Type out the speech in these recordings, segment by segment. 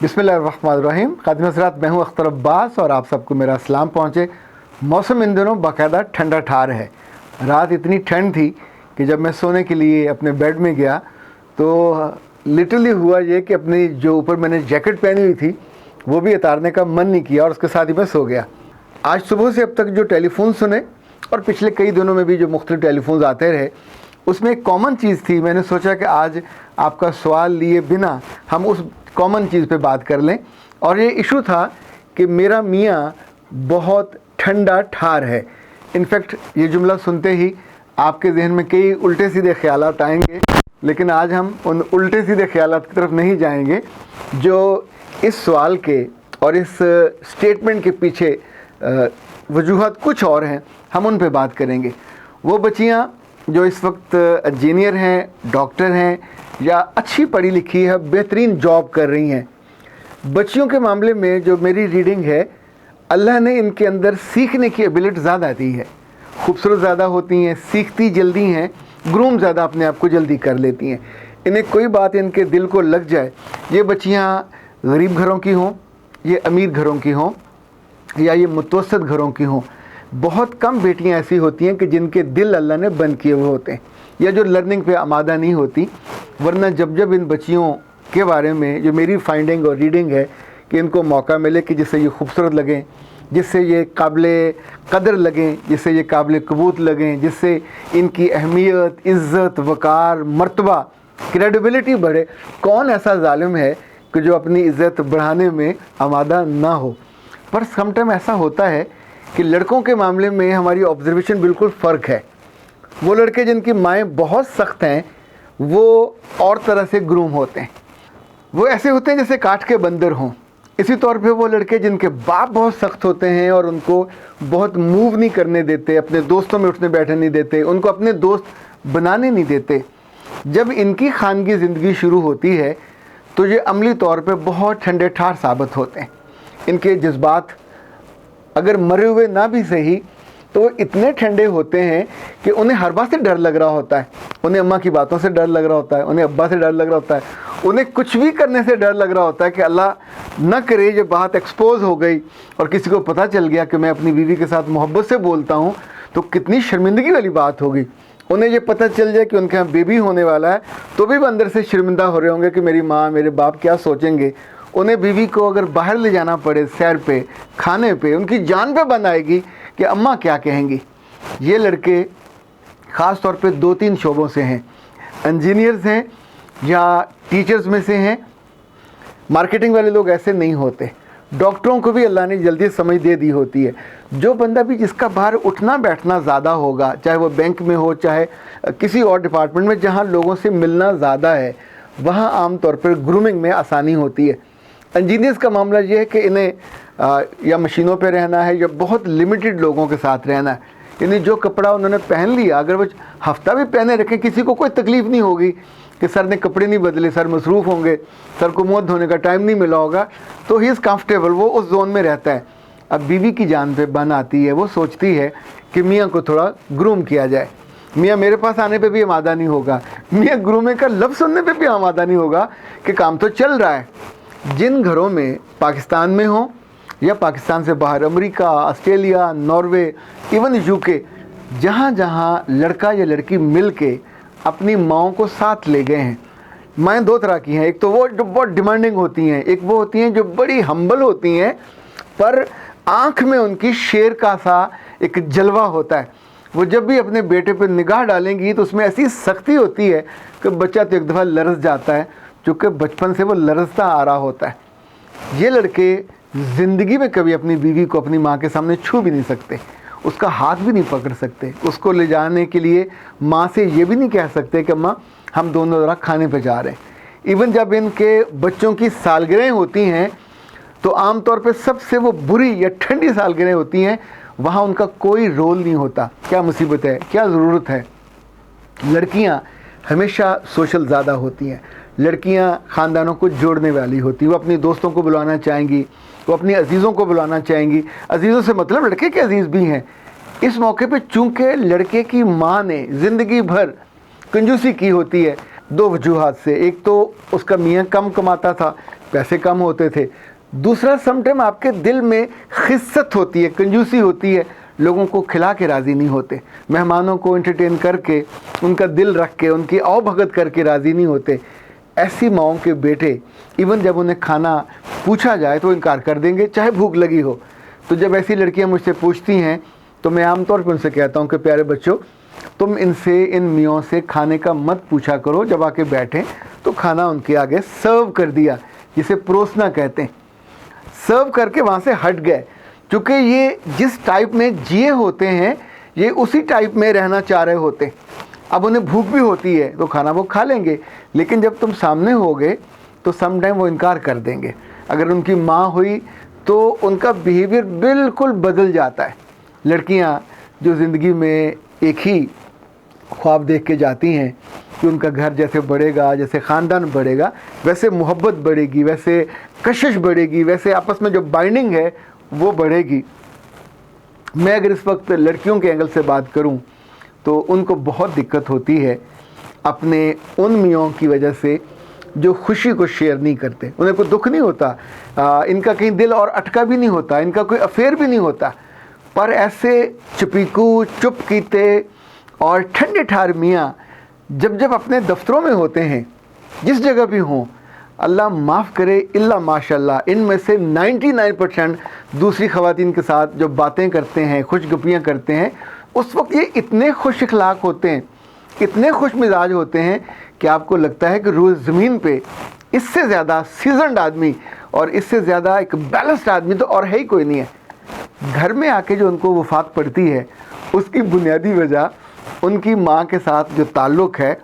बिस्मिल्लाहिर्रहमानिर्रहीम। खातिन हज़रात, मैं हूं अख्तर अब्बास और आप सबको मेरा सलाम पहुँचे। मौसम इन दिनों बाकायदा ठंडा ठार है। रात इतनी ठंड थी कि जब मैं सोने के लिए अपने बेड में गया तो लिटरली हुआ ये कि अपनी जो ऊपर मैंने जैकेट पहनी हुई थी वो भी उतारने का मन नहीं किया और उसके साथ ही मैं सो गया। आज सुबह से अब तक जो टेलीफोन सुने और पिछले कई दिनों में भी जो मुख्तलिफ टेलीफोन आते रहे, उसमें एक कॉमन चीज़ थी। मैंने सोचा कि आज आपका सवाल लिए बिना हम उस कॉमन चीज़ पे बात कर लें, और ये इशू था कि मेरा मियाँ बहुत ठंडा ठार है। इनफैक्ट ये जुमला सुनते ही आपके जहन में कई उल्टे सीधे ख्यालात आएंगे, लेकिन आज हम उन उल्टे सीधे ख्यालात की तरफ नहीं जाएंगे जो इस सवाल के और इस स्टेटमेंट के पीछे वजूहत कुछ और हैं, हम उन पे बात करेंगे। वो बच्चियाँ जो इस वक्त इंजीनियर हैं, डॉक्टर हैं या अच्छी पढ़ी लिखी है, बेहतरीन जॉब कर रही हैं, बच्चियों के मामले में जो मेरी रीडिंग है, अल्लाह ने इनके अंदर सीखने की एबिलिटी ज़्यादा दी है। खूबसूरत ज़्यादा होती हैं, सीखती जल्दी हैं, ग्रूम ज़्यादा अपने आप को जल्दी कर लेती हैं। इन्हें कोई बात इनके दिल को लग जाए, ये बच्चियाँ गरीब घरों की हों, ये अमीर घरों की हों या ये मुतवसत घरों की हों, बहुत कम बेटियां ऐसी होती हैं कि जिनके दिल अल्लाह ने बंद किए हुए होते हैं या जो लर्निंग पे आमादा नहीं होती। वरना जब जब इन बच्चियों के बारे में जो मेरी फाइंडिंग और रीडिंग है कि इनको मौका मिले कि जिससे ये खूबसूरत लगें, जिससे ये काबिल कदर लगें, जिससे ये काबिल कबूत लगें, जिससे इनकी अहमियत, इज़्ज़त, वक़ार, मर्तबा, क्रेडिबिलिटी बढ़े, कौन ऐसा ज़ालिम है कि जो अपनी इज़्ज़त बढ़ाने में आमादा ना हो। पर समटाइम ऐसा होता है कि लड़कों के मामले में हमारी ऑब्जर्वेशन बिल्कुल फ़र्क है। वो लड़के जिनकी माएँ बहुत सख्त हैं वो और तरह से ग्रूम होते हैं, वो ऐसे होते हैं जैसे काट के बंदर हों। इसी तौर पे वो लड़के जिनके बाप बहुत सख्त होते हैं और उनको बहुत मूव नहीं करने देते, अपने दोस्तों में उठने बैठने नहीं देते, उनको अपने दोस्त बनाने नहीं देते, जब इनकी खानगी ज़िंदगी शुरू होती है तो ये अमली तौर पे बहुत ठंडे ठार साबित होते हैं। इनके जज्बात अगर मरे हुए ना भी सही तो वो इतने ठंडे होते हैं कि उन्हें हर बात से डर लग रहा होता है। उन्हें अम्मा की बातों से डर लग रहा होता है, उन्हें अब्बा से डर लग रहा होता है, उन्हें कुछ भी करने से डर लग रहा होता है कि अल्लाह न करे ये बात एक्सपोज हो गई और किसी को पता चल गया कि मैं अपनी बीवी के साथ मोहब्बत से बोलता हूँ तो कितनी शर्मिंदगी वाली बात होगी। उन्हें ये पता चल जाए कि उनके यहाँ बेबी होने वाला है तो भी अंदर से शर्मिंदा हो रहे होंगे कि मेरी माँ, मेरे बाप क्या सोचेंगे। उन्हें बीवी को अगर बाहर ले जाना पड़े सैर पे, खाने पे, उनकी जान पे बंद आएगी कि अम्मा क्या कहेंगी। ये लड़के ख़ास तौर पे 2-3 शोबों से हैं, इंजीनियर्स हैं या टीचर्स में से हैं। मार्केटिंग वाले लोग ऐसे नहीं होते। डॉक्टरों को भी अल्लाह ने जल्दी समझ दे दी होती है। जो बंदा भी जिसका बाहर उठना बैठना ज़्यादा होगा, चाहे वो बैंक में हो, चाहे किसी और डिपार्टमेंट में जहाँ लोगों से मिलना ज़्यादा है, वहाँ आम तौर पर ग्रूमिंग में आसानी होती है। इंजीनियर्स का मामला ये है कि इन्हें या मशीनों पे रहना है या बहुत लिमिटेड लोगों के साथ रहना है। यानी जो कपड़ा उन्होंने पहन लिया, अगर वो हफ्ता भी पहने रखें, किसी को कोई तकलीफ़ नहीं होगी कि सर ने कपड़े नहीं बदले, सर मसरूफ़ होंगे, सर को मुँह धोने का टाइम नहीं मिला होगा, तो ही इज़ कंफर्टेबल, वो उस जोन में रहता है। अब बीवी की जान पे बन आती है, वो सोचती है कि मियाँ को थोड़ा ग्रूम किया जाए। मियाँ मेरे पास आने पे भी आमादा नहीं होगा, मियाँ ग्रूमिंग का लफ्ज़ सुनने पे भी आमादा नहीं होगा कि काम तो चल रहा है। जिन घरों में पाकिस्तान में हो या पाकिस्तान से बाहर, America, Australia, Norway, even UK, जहाँ जहाँ लड़का या लड़की मिल के अपनी माँओं को साथ ले गए हैं। माएँ 2 तरह की हैं, एक तो वो जो बहुत डिमांडिंग होती हैं, एक वो होती हैं जो बड़ी हम्बल होती हैं पर आँख में उनकी शेर का सा एक जलवा होता है। वो जब भी अपने बेटे पर निगाह डालेंगी तो उसमें ऐसी सख्ती होती है कि बच्चा तो एक दफ़ा लरस जाता है, चूँकि बचपन से वो लरसता आ रहा होता है। ये लड़के ज़िंदगी में कभी अपनी बीवी को अपनी माँ के सामने छू भी नहीं सकते, उसका हाथ भी नहीं पकड़ सकते, उसको ले जाने के लिए माँ से ये भी नहीं कह सकते कि माँ हम दोनों ज़रा खाने पे जा रहे हैं। इवन जब इनके बच्चों की सालगिरह होती हैं तो आम तौर पे सबसे वो बुरी या ठंडी सालगिरह होती हैं, वहाँ उनका कोई रोल नहीं होता। क्या मुसीबत है, क्या ज़रूरत है। लड़कियाँ हमेशा सोशल ज़्यादा होती हैं, लड़कियां ख़ानदानों को जोड़ने वाली होती, वो अपनी दोस्तों को बुलाना चाहेंगी, वो अपनी अजीज़ों को बुलाना चाहेंगी। अजीज़ों से मतलब लड़के के अजीज़ भी हैं। इस मौके पे चूँकि लड़के की माँ ने ज़िंदगी भर कंजूसी की होती है, 2 वजूहात से। एक तो उसका मियाँ कम कमाता था, पैसे कम होते थे। दूसरा, सम टाइम आपके दिल में खिस्सत होती है, कंजूसी होती है, लोगों को खिला के राज़ी नहीं होते, मेहमानों को एंटरटेन करके, उनका दिल रख के, उनकी आवभगत करके राज़ी नहीं होते। ऐसी माँओं के बेटे इवन जब उन्हें खाना पूछा जाए तो इनकार कर देंगे, चाहे भूख लगी हो। तो जब ऐसी लड़कियां मुझसे पूछती हैं तो मैं आमतौर पर उनसे कहता हूं कि प्यारे बच्चों, तुम इनसे, इन मियों से खाने का मत पूछा करो। जब आके बैठें तो खाना उनके आगे सर्व कर दिया, जिसे परोसना कहते हैं। सर्व करके वहाँ से हट गए, क्योंकि ये जिस टाइप में जिए होते हैं ये उसी टाइप में रहना चाह रहे होते हैं। अब उन्हें भूख भी होती है तो खाना वो खा लेंगे, लेकिन जब तुम सामने होगे तो सम टाइम वो इनकार कर देंगे। अगर उनकी माँ हुई तो उनका बिहेवियर बिल्कुल बदल जाता है। लड़कियाँ जो ज़िंदगी में एक ही ख्वाब देख के जाती हैं कि उनका घर जैसे बढ़ेगा, जैसे ख़ानदान बढ़ेगा, वैसे मोहब्बत बढ़ेगी, वैसे कशिश बढ़ेगी, वैसे आपस में जो बाइंडिंग है वो बढ़ेगी। मैं अगर इस वक्त लड़कियों के एंगल से बात करूं तो उनको बहुत दिक्कत होती है अपने उन मियों की वजह से जो खुशी को शेयर नहीं करते। उन्हें कोई दुख नहीं होता, इनका कहीं दिल और अटका भी नहीं होता, इनका कोई अफेयर भी नहीं होता, पर ऐसे चुपीकू, चुप कीते और ठंडे ठार मियाँ जब जब अपने दफ्तरों में होते हैं, जिस जगह भी हों, अल्लाह माफ़ करे इल्ला माशाल्लाह, इनमें से 99% दूसरी ख़वातीन के साथ जो बातें करते हैं, खुशगपियाँ करते हैं, उस वक्त ये इतने खुश इखलाक होते हैं, इतने खुश मिजाज होते हैं कि आपको लगता है कि रोज़ ज़मीन पे इससे ज़्यादा सीजनड आदमी और इससे ज़्यादा एक बैलेंस्ड आदमी तो और है ही कोई नहीं है। घर में आके जो उनको वफ़ात पड़ती है उसकी बुनियादी वजह उनकी माँ के साथ जो ताल्लुक़ है,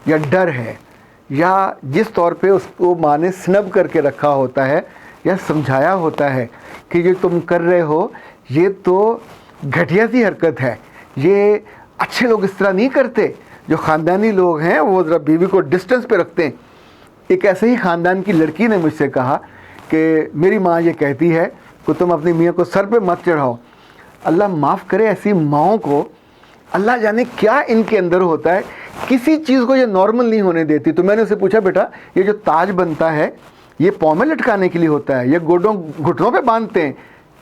या डर है, या जिस तौर पे उसको माँ ने स्नब करके रखा होता है या समझाया होता है कि ये तुम कर रहे हो ये तो घटिया सी हरकत है, ये अच्छे लोग इस तरह नहीं करते। जो ख़ानदानी लोग हैं वो ज़रा बीवी को डिस्टेंस पे रखते हैं। एक ऐसे ही ख़ानदान की लड़की ने मुझसे कहा कि मेरी माँ ये कहती है कि तुम अपनी मियाँ को सर पे मत चढ़ाओ। अल्लाह माफ़ करे ऐसी माँओं को, अल्लाह जाने क्या इनके अंदर होता है, किसी चीज़ को ये नॉर्मल नहीं होने देती। तो मैंने उसे पूछा, बेटा ये जो ताज बनता है ये पाँव में लटकाने के लिए होता है, ये घुटनों पे बांधते हैं,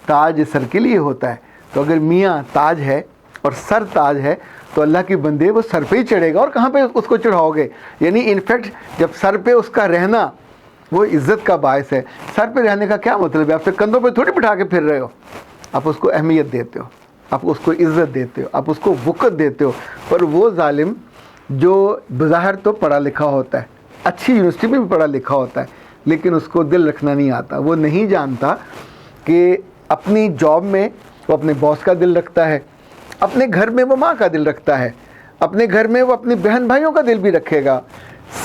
ताज सर के लिए होता है। तो अगर मियाँ ताज है और सर ताज है तो अल्लाह की बंदे वो सर पे ही चढ़ेगा, और कहाँ पे उसको चढ़ाओगे। यानी इनफैक्ट जब सर पे उसका रहना वो इज़्ज़त का बायस है। सर पे रहने का क्या मतलब है, आप कंधों पे थोड़ी बिठा के फिर रहे हो, आप उसको अहमियत देते हो, आप उसको इज़्ज़त देते हो, आप उसको वक़्त देते हो। पर वो जालिम जो बज़ाहिर तो पढ़ा लिखा होता है, अच्छी यूनिवर्सिटी में भी पढ़ा लिखा होता है, लेकिन उसको दिल रखना नहीं आता। वो नहीं जानता कि अपनी जॉब में वो अपने बॉस का दिल रखता है, अपने घर में वो माँ का दिल रखता है, अपने घर में वो अपने बहन भाइयों का दिल भी रखेगा,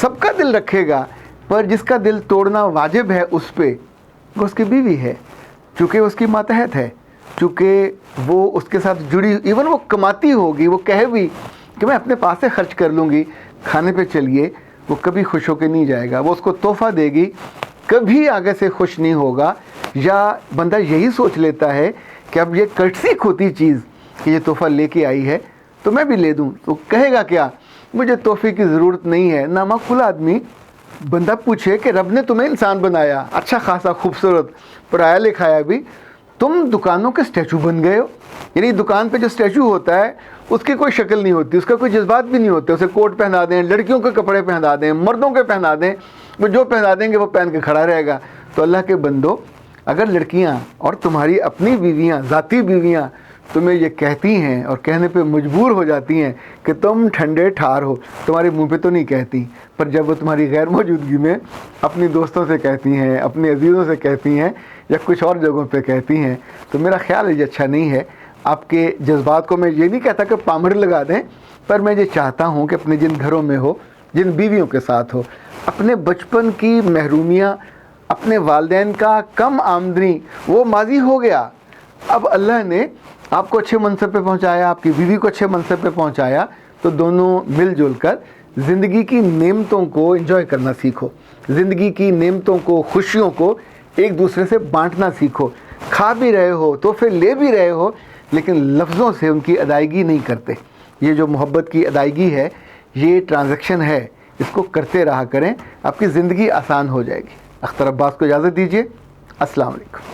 सबका दिल रखेगा। पर जिसका दिल तोड़ना वाजिब है उस पे वो उसकी बीवी है, चूँकि उसकी मातहत है, चूँकि वो उसके साथ जुड़ी, इवन वो कमाती होगी, वो कहे भी कि मैं अपने पास से खर्च कर लूँगी, खाने पे चलिए, वो कभी खुश होकर नहीं जाएगा। वो उसको तोहफ़ा देगी, कभी आगे से खुश नहीं होगा। या बंदा यही सोच लेता है कि अब ये कर्टसी होती चीज़ कि ये तोहफ़ा लेके आई है तो मैं भी ले दूँ, तो कहेगा क्या, मुझे तोहफ़े की ज़रूरत नहीं है। नामाकुल आदमी बंदा पूछे कि रब ने तुम्हें इंसान बनाया, अच्छा खासा खूबसूरत, पढ़ाया लिखाया भी, तुम दुकानों के स्टैचू बन गए हो। यानी दुकान पे जो स्टैचू होता है उसकी कोई शक्ल नहीं होती, उसका कोई जज्बात भी नहीं होते। उसे कोट पहना दें, लड़कियों के कपड़े पहना दें, मर्दों के पहना दें, वो जो पहना देंगे वो पहन के खड़ा रहेगा। तो अल्लाह के बंदो, अगर लड़कियां और तुम्हारी अपनी बीवियां, ज़ाती बीवियां तुम्हें ये कहती हैं और कहने पे मजबूर हो जाती हैं कि तुम ठंडे ठार हो, तुम्हारे मुंह पे तो नहीं कहती, पर जब वो तुम्हारी गैर मौजूदगी में अपनी दोस्तों से कहती हैं, अपने अजीज़ों से कहती हैं, या कुछ और जगहों पे कहती हैं, तो मेरा ख्याल है ये अच्छा नहीं है। आपके जज्बात को मैं ये नहीं कहता कि पामड़ लगा दें, पर मैं ये चाहता हूँ कि अपने जिन घरों में हो, जिन बीवियों के साथ हो, अपने बचपन की महरूमियाँ, अपने वालिदैन का कम आमदनी, वो माजी हो गया। अब अल्लाह ने आपको अच्छे मनसब पे पहुँचाया, आपकी बीवी को अच्छे मनसब पे पहुँचाया, तो दोनों मिलजुल कर ज़िंदगी की नेमतों को एंजॉय करना सीखो, ज़िंदगी की नेमतों को, खुशियों को एक दूसरे से बांटना सीखो। खा भी रहे हो, तोहफे ले भी रहे हो, लेकिन लफ्ज़ों से उनकी अदायगी नहीं करते। ये जो मोहब्बत की अदायगी है, ये ट्रांजैक्शन है, इसको करते रहा करें, आपकी ज़िंदगी आसान हो जाएगी। اختر عباس کو اجازت دیجیے. السلام علیکم.